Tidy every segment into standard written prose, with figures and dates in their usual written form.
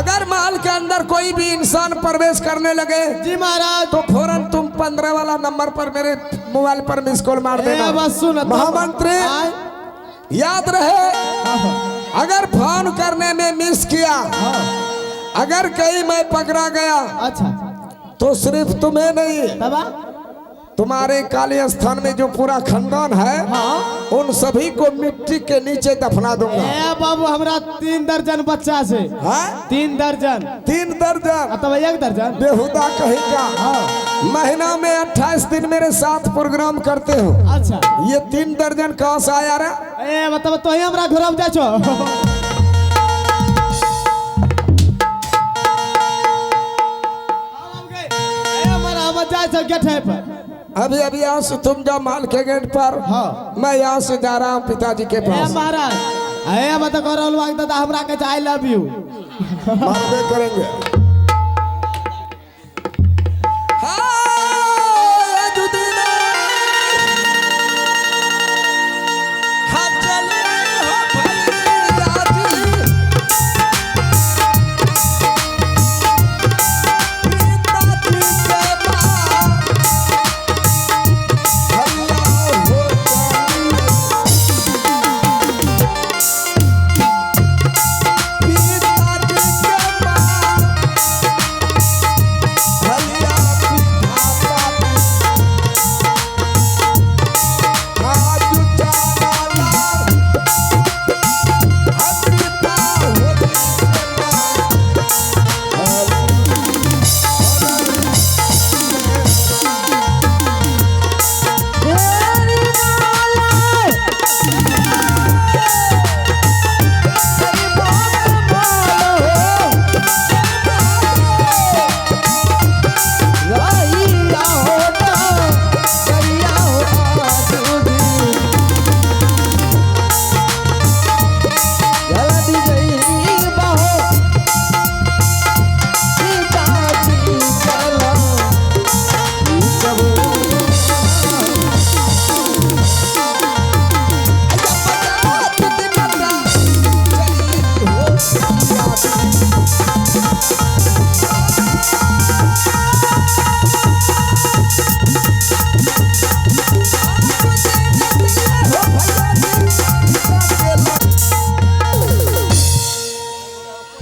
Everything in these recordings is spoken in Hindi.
अगर महल के अंदर कोई भी इंसान प्रवेश करने लगे जी महाराज तो फौरन तुम 15 वाला नंबर पर मेरे मोबाइल पर मिस कॉल मार देना। बस सुन महामंत्री याद रहे, अगर फोन करने में मिस किया, अगर कहीं मैं पकड़ा गया अच्छा तो सिर्फ तुम्हें नहीं, तबा तुम्हारे काली स्थान में जो पूरा खानदान है उन सभी को मिट्टी के नीचे दफना दूंगा। ए बाबू हमरा 3 दर्जन बच्चा से। हाँ? 3 दर्जन 3 दर्जन अथवा 1 दर्जन बेहुदा कहेगा। महीना में 28 दिन मेरे साथ प्रोग्राम करते हो। अच्छा ये 3 दर्जन कहाँ से आया रे? ए मतलब तो ही हमरा घुरब जा छो। गेट है पर अभी अभी यहाँ से तुम जाओ माल के गेट पर। मैं यहाँ से जा रहा हूँ पिताजी के पास। महाराज अरे मत करो दादा हमरा के आई लव यू मारबे करेंगे।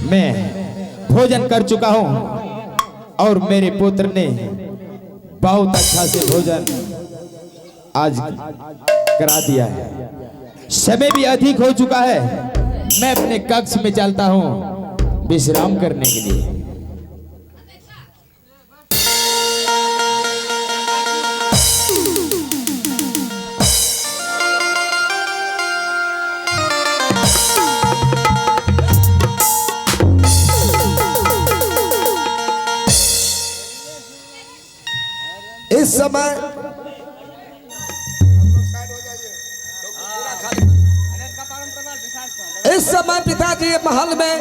मैं भोजन कर चुका हूं और मेरे पुत्र ने बहुत अच्छा से भोजन आज करा दिया है। समय भी अधिक हो चुका है, मैं अपने कक्ष में चलता हूं विश्राम करने के लिए। इस समय पिताजी महल में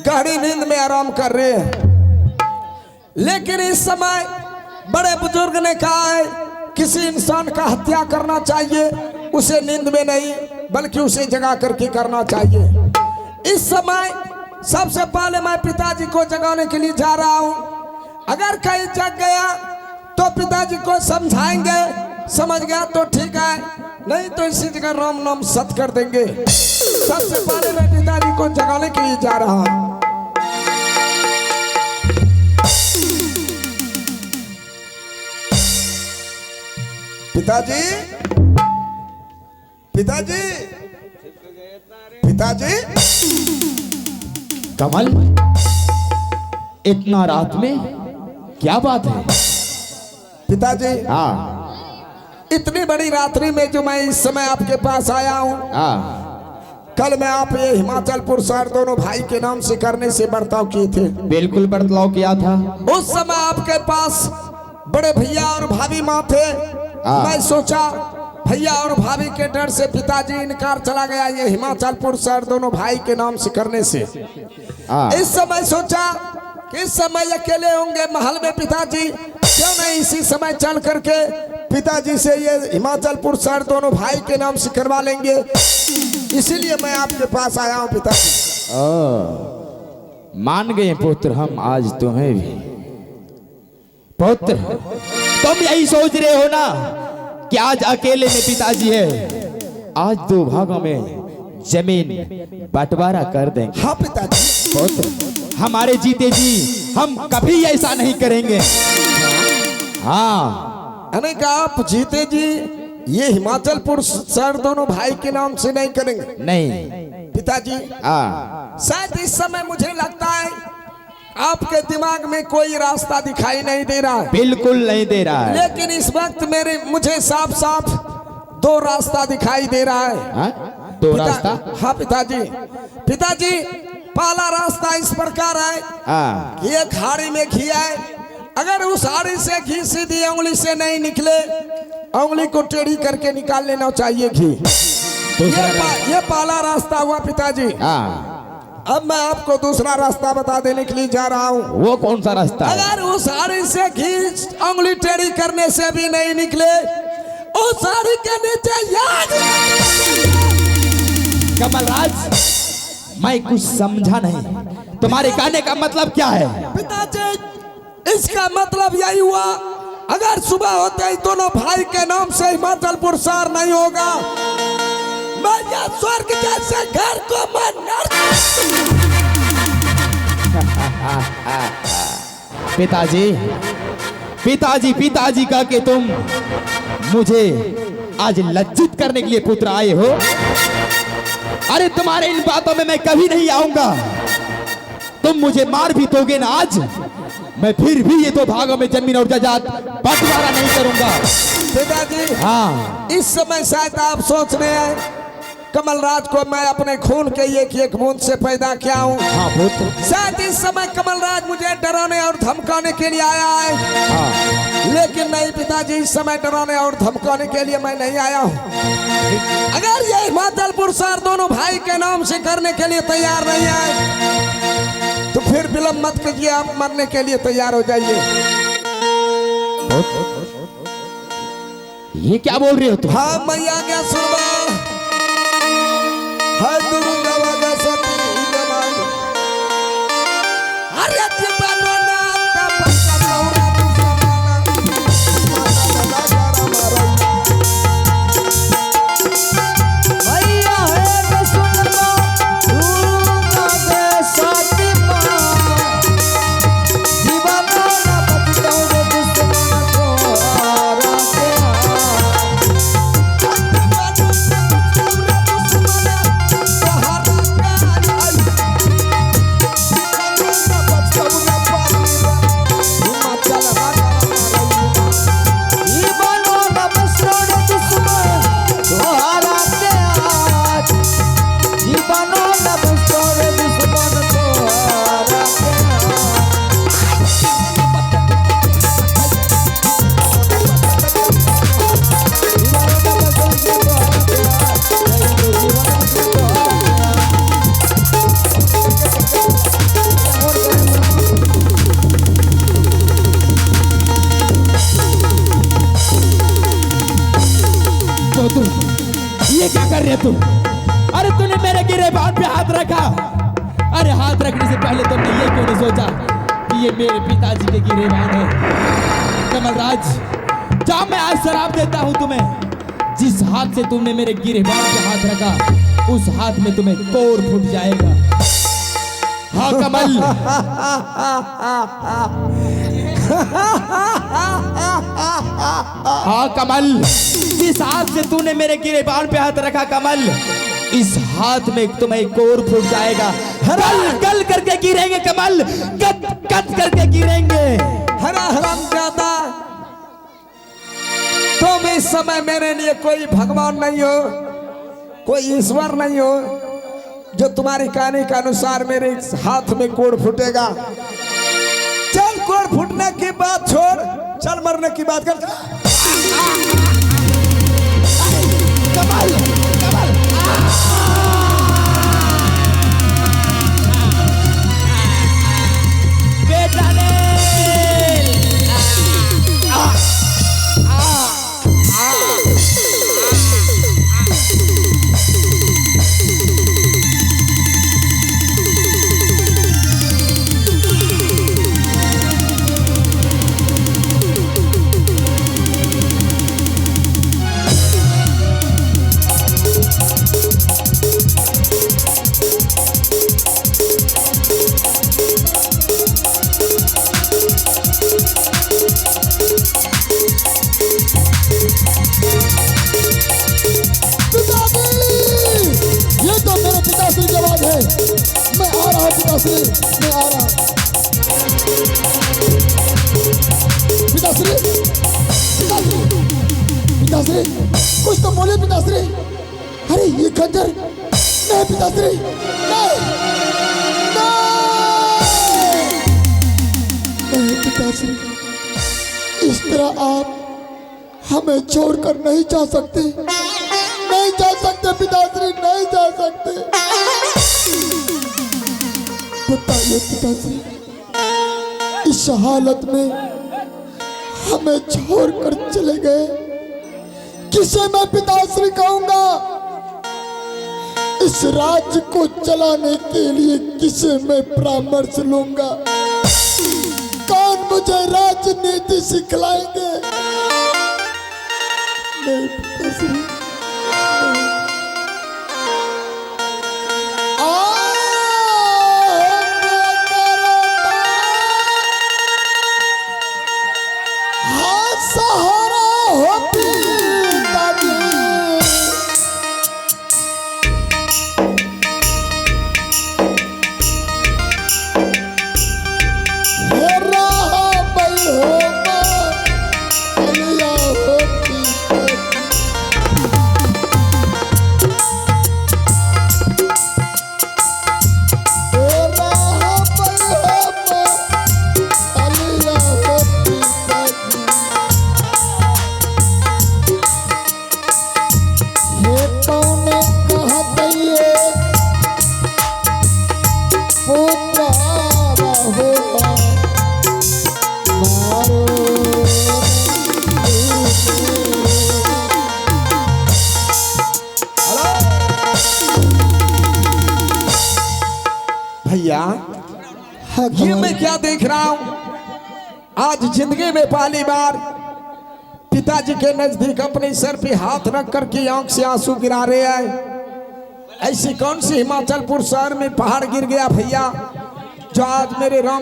गहरी नींद में आराम कर रहे हैं, लेकिन इस समय बड़े बुजुर्ग ने कहा है किसी इंसान का हत्या करना चाहिए, उसे नींद में नहीं बल्कि उसे जगा करके करना चाहिए। इस समय सबसे पहले मैं पिताजी को जगाने के लिए जा रहा हूं। अगर कहीं जग गया तो पिताजी को समझाएंगे, समझ गया तो ठीक है, नहीं तो इसी जगह राम नाम सत कर देंगे। सबसे पहले मैं पिताजी को जगाने के लिए जा रहा हूं। पिताजी, पिताजी, पिताजी। कमल, इतना रात में क्या बात है? पिताजी, हाँ, इतनी बड़ी रात्रि में जो मैं इस समय आपके पास आया हूँ, हाँ, कल मैं आप ये हिमाचलपुर शहर दोनों भाई के नाम से करने से बर्ताव किए थे। बिल्कुल बर्ताव किया था। उस समय आपके पास बड़े भैया और भाभी माँ थे। मैं सोचा भैया और भाभी के डर से पिताजी इनकार चला गया ये हिमाचलपुर शहर दोनों भाई के नाम से करने से। इस समय सोचा कि इस समय अकेले होंगे महल में पिताजी, क्यों नहीं इसी समय चल करके पिताजी से ये हिमाचलपुर शहर दोनों भाई के नाम से करवा लेंगे। इसीलिए मैं आपके पास आया हूँ पिताजी। मान गए पुत्र हम आज तुम्हें भी। पुत्र तुम यही सोच रहे हो ना कि आज अकेले में पिताजी है, आज 2 भागों में जमीन बंटवारा कर देंगे। हाँ पिताजी। पुत्र हमारे जीते जी हम कभी ऐसा नहीं करेंगे। हाँ अने का आप जीते जी ये हिमाचलपुर शहर दोनों भाई के नाम से नहीं करेंगे? नहीं पिताजी शायद इस समय मुझे लगता है आपके दिमाग में कोई रास्ता दिखाई नहीं दे रहा है। बिल्कुल नहीं दे रहा है। लेकिन इस वक्त मुझे साफ साफ 2 रास्ता दिखाई दे रहा है। हाँ? 2 रास्ता? हाँ पिताजी। पिताजी पहला रास्ता इस प्रकार है कि एक हाड़ी में घी है, अगर उस हाड़ी से घी सीधी उंगली से नहीं निकले, उंगली को टेढ़ी करके निकाल लेना चाहिए घी। ये पहला रास्ता हुआ पिताजी। अब मैं आपको दूसरा रास्ता बता देने के लिए जा रहा हूँ। वो कौन सा रास्ता है? अगर उस हाड़ी से घी उंगली टेढ़ी करने से भी नहीं निकले, उस हाड़ी के नीचे याद। कमलराज मैं कुछ समझा नहीं, तुम्हारे कहने का मतलब क्या है? पिताजी इसका मतलब यही हुआ, अगर सुबह होते ही दोनों भाई के नाम से हिमाचलपुर शहर नहीं होगा, मैं या स्वर्ग जैसे घर को मैं पिताजी पिताजी पिताजी कह के तुम मुझे आज लज्जित करने के लिए पुत्र आए हो? अरे तुम्हारे इन बातों में मैं कभी नहीं आऊंगा। तुम मुझे मार भी दोगे ना आज, मैं फिर भी ये 2 भागों में जमीन और जायदाद बंटवारा नहीं करूंगा। पिताजी हाँ इस समय शायद आप सोच रहे हैं कमलराज को मैं अपने खून के एक बूंद से पैदा किया हूँ। हाँ पुत्र। शायद इस समय कमलराज मुझे डराने और धमकाने के लिए आया है। हाँ। लेकिन नहीं पिताजी, इस समय डराने और धमकाने के लिए मैं नहीं आया हूँ। अगर ये हिमाचलपुर शहर दोनों भाई के नाम से करने के लिए तैयार नहीं है तो फिर विलंब मत कीजिए, आप मरने के लिए तैयार हो जाइए। ये क्या बोल रहे हो तुम? हाँ मैया क्या सुनवा है दुर्गा वागा सती जमाई। अरे जीवानो ना आपका पक्का लौड़ा तू समाना भैया है तो सुन लो, दुर्गा के सती माँ, जीवानो ना बचाओ रे दुश्मन को आरा के ये क्या कर रहे तुम? अरे तूने मेरे गिरेबान पे हाथ रखा। अरे हाथ रखने से पहले तुमने ये क्यों नहीं सोचा कि ये मेरे पिताजी के गिरेबान है? कमलराज जा, मैं आज शराब देता हूँ तुम्हें। जिस हाथ से तुमने मेरे गिरेबान पे हाथ रखा, उस हाथ में तुम्हें कोर फूट जाएगा। हाँ कमल। हाँ कमल, जिस हाथ से तूने मेरे गिरेबान पे हाथ रखा कमल, इस हाथ में तुम्हें कोर फूट जाएगा। गल गल करके गिरेंगे कमल, कट कट करके गिरेंगे। हरा हरामजादा, तुम इस समय मेरे लिए कोई भगवान नहीं हो, कोई ईश्वर नहीं हो जो तुम्हारे कहने के अनुसार मेरे हाथ में कोड़ फूटेगा। चल कोड़ फूटने की बात छोड़, चल मरने की बात कर। कमल कमल बेटा ने पिताश्री मैं आ रहा हूँ। पिताश्री पिताश्री पिताश्री कुछ तो बोले पिताश्री। अरे ये खंजर नहीं पिताश्री, नहीं नहीं पिताश्री, इस तरह आप हमें छोड़कर नहीं जा सकते, नहीं जा सकते पिताश्री, नहीं जा सकते। बताइए पिताश्री, इस हालत में हमें छोड़कर चले गए, किसे मैं पिताश्री कहूंगा? इस राज्य को चलाने के लिए किसे मैं परामर्श लूंगा? कौन मुझे राजनीति सिखलाएंगे? नहीं पिताश्री, सहारा हो पिताजी, हेरा बल हो मालिया हो पिताजी, हेरा बल हो मालिया हो पिताजी। ये कौने कहा दिए पुत्र हो मारो भैया ये मैं क्या देख रहा हूं? आज जिंदगी में पहली बार पिताजी के नजदीक अपने सर पे हाथ रख कर के आंख से आंसू गिरा रहे हैं। ऐसी कौन सी हिमाचलपुर शहर में पहाड़ गिर गया भैया जो आज मेरे राम